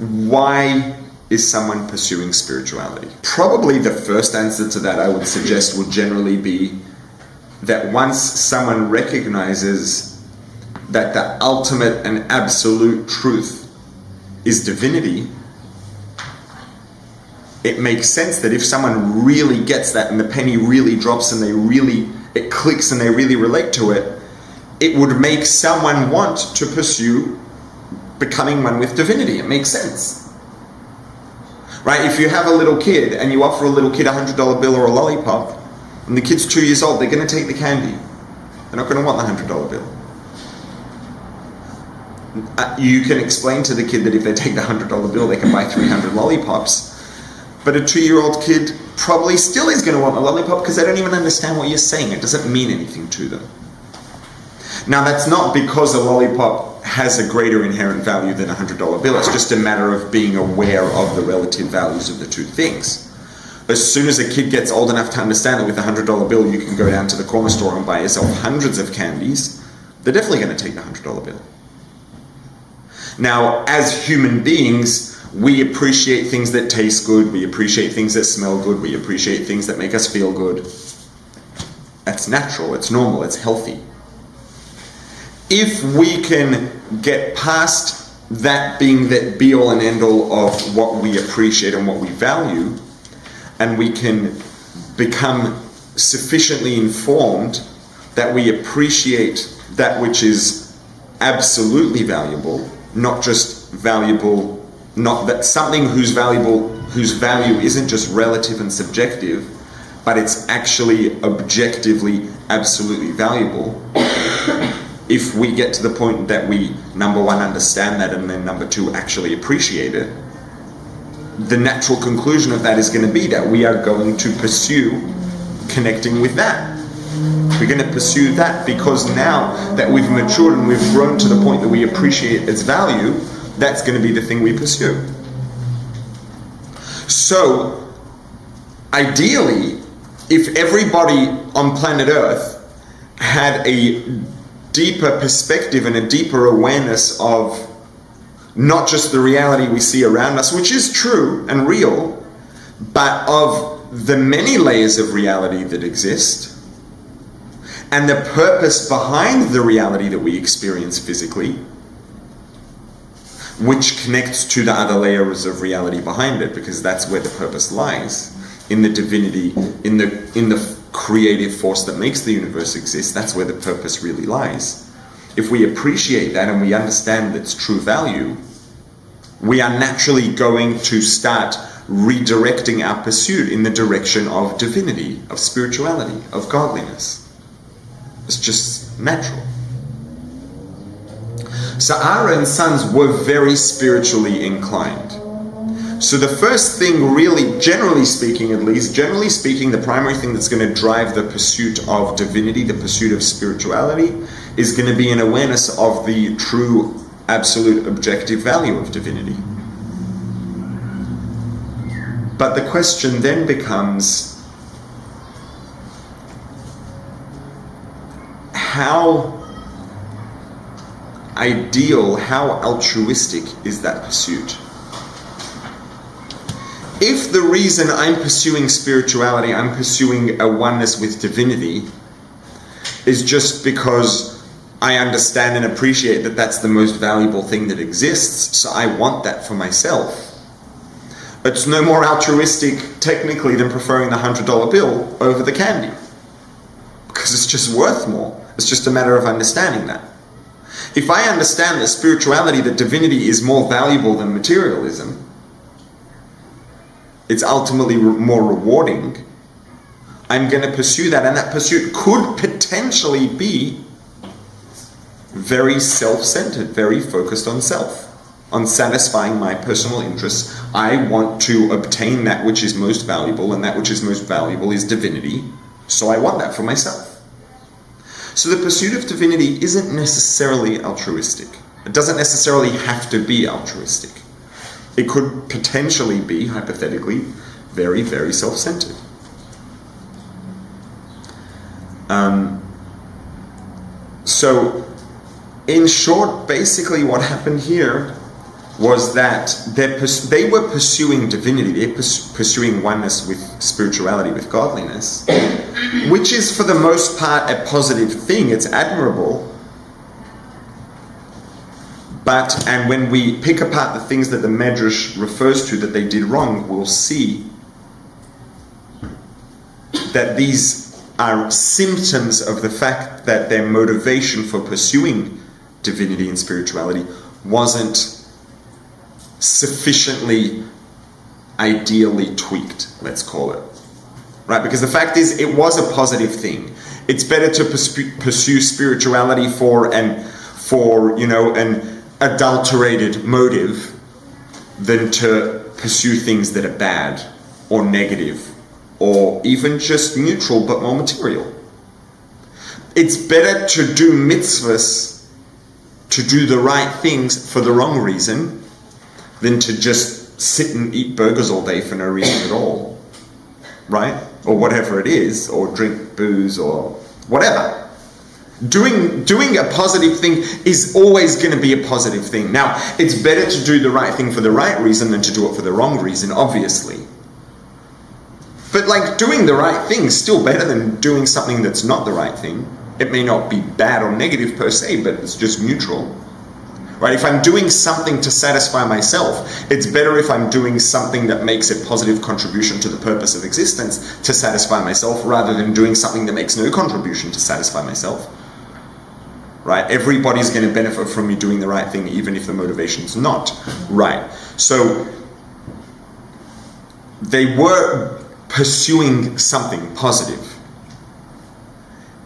why is someone pursuing spirituality? Probably the first answer to that, I would suggest, would generally be that once someone recognizes that the ultimate and absolute truth is divinity, it makes sense that if someone really gets that and the penny really drops and it clicks and they really relate to it, it would make someone want to pursue becoming one with divinity. It makes sense. Right? If you have a little kid and you offer a little kid $100 bill or a lollipop, and the kid's 2 years old, they're going to take the candy. They're not going to want the $100 bill. You can explain to the kid that if they take the $100 bill, they can buy 300 lollipops. But a 2-year-old kid probably still is going to want the lollipop because they don't even understand what you're saying. It doesn't mean anything to them. Now, that's not because a lollipop has a greater inherent value than a $100 bill. It's just a matter of being aware of the relative values of the two things. As soon as a kid gets old enough to understand that with a $100 bill you can go down to the corner store and buy yourself hundreds of candies, they're definitely going to take the $100 bill. Now, as human beings, we appreciate things that taste good, we appreciate things that smell good, we appreciate things that make us feel good. That's natural, it's normal, it's healthy. If we can get past that being the be-all and end-all of what we appreciate and what we value, and we can become sufficiently informed that we appreciate that which is absolutely valuable, not just valuable, not that something whose value isn't just relative and subjective, but it's actually objectively absolutely valuable. If we get to the point that we, number one, understand that, and then number two, actually appreciate it, the natural conclusion of that is going to be that we are going to pursue connecting with that. We're going to pursue that because now that we've matured and we've grown to the point that we appreciate its value, that's going to be the thing we pursue. So, ideally, if everybody on planet Earth had a deeper perspective and a deeper awareness of not just the reality we see around us, which is true and real, but of the many layers of reality that exist, and the purpose behind the reality that we experience physically, which connects to the other layers of reality behind it, because that's where the purpose lies, in the divinity, in the creative force that makes the universe exist. That's where the purpose really lies. If we appreciate that and we understand its true value, we are naturally going to start redirecting our pursuit in the direction of divinity, of spirituality, of godliness. It's just natural. So Aaron's sons were very spiritually inclined. So the first thing really, generally speaking, the primary thing that's going to drive the pursuit of divinity, the pursuit of spirituality, is going to be an awareness of the true, absolute, objective value of divinity. But the question then becomes, how ideal, how altruistic is that pursuit? If the reason I'm pursuing spirituality, I'm pursuing a oneness with divinity, is just because I understand and appreciate that that's the most valuable thing that exists, so I want that for myself, it's no more altruistic technically than preferring the $100 bill over the candy, because it's just worth more. It's just a matter of understanding that. If I understand that spirituality, that divinity is more valuable than materialism, it's ultimately more rewarding, I'm going to pursue that, and that pursuit could potentially be very self-centered, very focused on self, on satisfying my personal interests. I want to obtain that which is most valuable, and that which is most valuable is divinity, so I want that for myself. So the pursuit of divinity isn't necessarily altruistic. It doesn't necessarily have to be altruistic. It could potentially be, hypothetically, very, very self-centered. So, in short, basically what happened here was that they were pursuing divinity, they're pursuing oneness with spirituality, with godliness, which is for the most part a positive thing, it's admirable. And when we pick apart the things that the Medrash refers to that they did wrong, we'll see that these are symptoms of the fact that their motivation for pursuing divinity and spirituality wasn't sufficiently ideally tweaked, let's call it. Right? Because the fact is, it was a positive thing. It's better to pursue spirituality for an adulterated motive than to pursue things that are bad or negative or even just neutral but more material. It's better to do mitzvahs, to do the right things for the wrong reason, than to just sit and eat burgers all day for no reason at all, right? Or whatever it is, or drink booze or whatever. Doing a positive thing is always going to be a positive thing. Now, it's better to do the right thing for the right reason than to do it for the wrong reason, obviously. But like, doing the right thing is still better than doing something that's not the right thing. It may not be bad or negative per se, but it's just neutral. Right? If I'm doing something to satisfy myself, it's better if I'm doing something that makes a positive contribution to the purpose of existence to satisfy myself, rather than doing something that makes no contribution to satisfy myself. Right? Everybody's going to benefit from me doing the right thing, even if the motivation's not right. So they were pursuing something positive.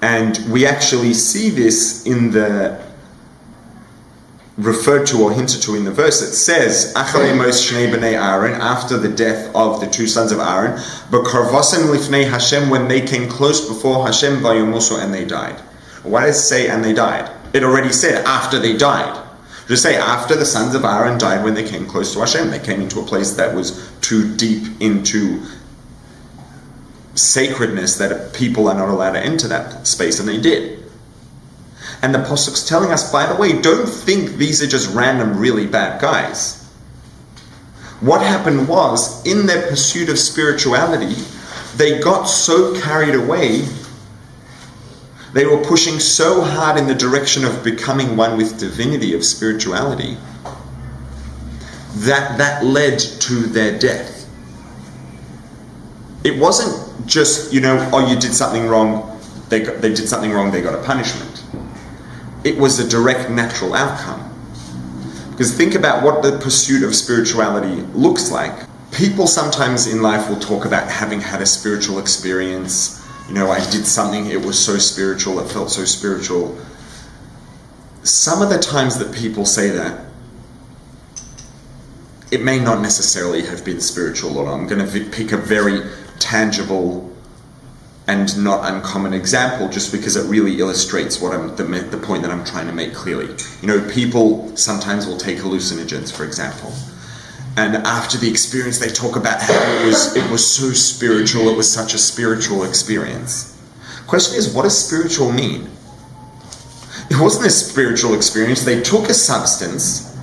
And we actually see this in the referred to or hinted to in the verse. It says, Acharei mos shnei bnei Aaron, after the death of the two sons of Aaron, b'karvasim lifnei Hashem, when they came close before Hashem, vayomusu, and they died. Why does it say and they died? It already said after they died. Just say after the sons of Aaron died, when they came close to Hashem. They came into a place that was too deep into sacredness that people are not allowed to enter that space, and they did. And the Pasuk's telling us, by the way, don't think these are just random really bad guys. What happened was, in their pursuit of spirituality, they got so carried away, they were pushing so hard in the direction of becoming one with divinity, of spirituality, that led to their death. It wasn't just, you did something wrong, they did something wrong, they got a punishment. It was a direct natural outcome. Because think about what the pursuit of spirituality looks like. People sometimes in life will talk about having had a spiritual experience. I did something, it was so spiritual, it felt so spiritual. Some of the times that people say that, it may not necessarily have been spiritual, or I'm going to pick a very tangible and not uncommon example, just because it really illustrates what the point that I'm trying to make clearly. People sometimes will take hallucinogens, for example, and after the experience they talk about how it was so spiritual, it was such a spiritual experience. Question is, what does spiritual mean? It wasn't a spiritual experience. They took a substance,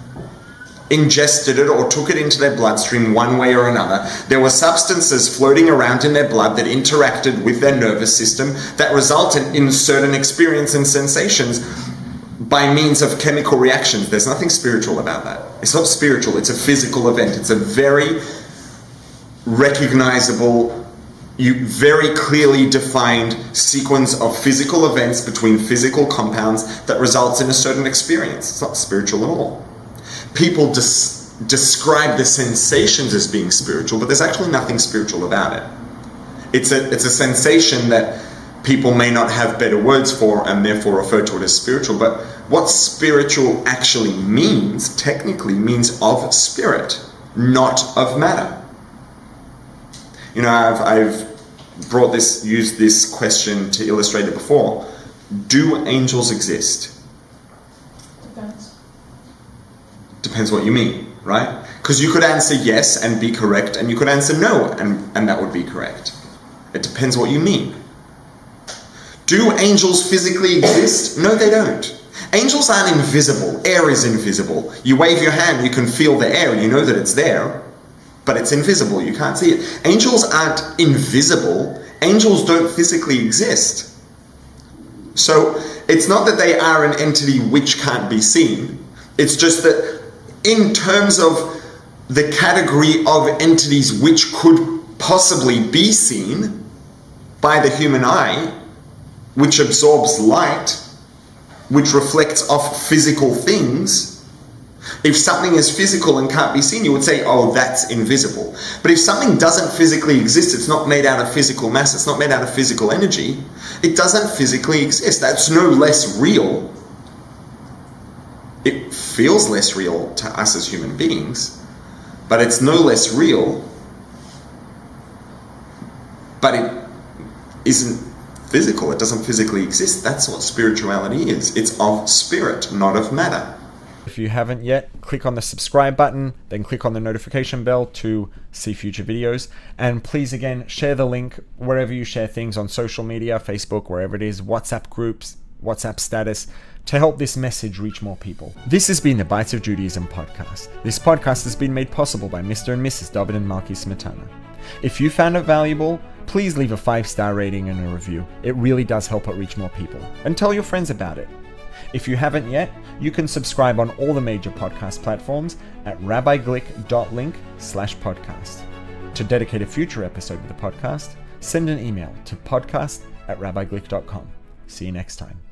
ingested it, or took it into their bloodstream one way or another. There were substances floating around in their blood that interacted with their nervous system that resulted in certain experience and sensations by means of chemical reactions. There's nothing spiritual about that. It's not spiritual, it's a physical event. It's a very recognizable, very clearly defined sequence of physical events between physical compounds that results in a certain experience. It's not spiritual at all. People describe the sensations as being spiritual, but there's actually nothing spiritual about it. It's a sensation that people may not have better words for and therefore refer to it as spiritual. But what spiritual actually means, technically, means of spirit, not of matter. I've used this question to illustrate it before. Do angels exist? Depends what you mean, right? Because you could answer yes and be correct, and you could answer no and that would be correct. It depends what you mean. Do angels physically exist? No, they don't. Angels aren't invisible. Air is invisible. You wave your hand, you can feel the air, you know that it's there, but it's invisible, you can't see it. Angels aren't invisible. Angels don't physically exist. So it's not that they are an entity which can't be seen. It's just that in terms of the category of entities which could possibly be seen by the human eye, which absorbs light, which reflects off physical things, if something is physical and can't be seen, you would say, oh, that's invisible. But if something doesn't physically exist, it's not made out of physical mass, it's not made out of physical energy, it doesn't physically exist. That's no less real. It feels less real to us as human beings, but it's no less real. But it isn't physical, it doesn't physically exist. That's what spirituality is. It's of spirit, not of matter. If you haven't yet, click on the subscribe button, then click on the notification bell to see future videos. And please, again, share the link wherever you share things on social media, Facebook, wherever it is, WhatsApp groups, WhatsApp status, to help this message reach more people. This has been the Bites of Judaism podcast. This podcast has been made possible by Mr. and Mrs. David and Malki Smetana. If you found it valuable, please leave a 5-star rating and a review. It really does help it reach more people. And tell your friends about it. If you haven't yet, you can subscribe on all the major podcast platforms at rabbiglick.link/podcast. To dedicate a future episode of the podcast, send an email to podcast@rabbiglick.com. See you next time.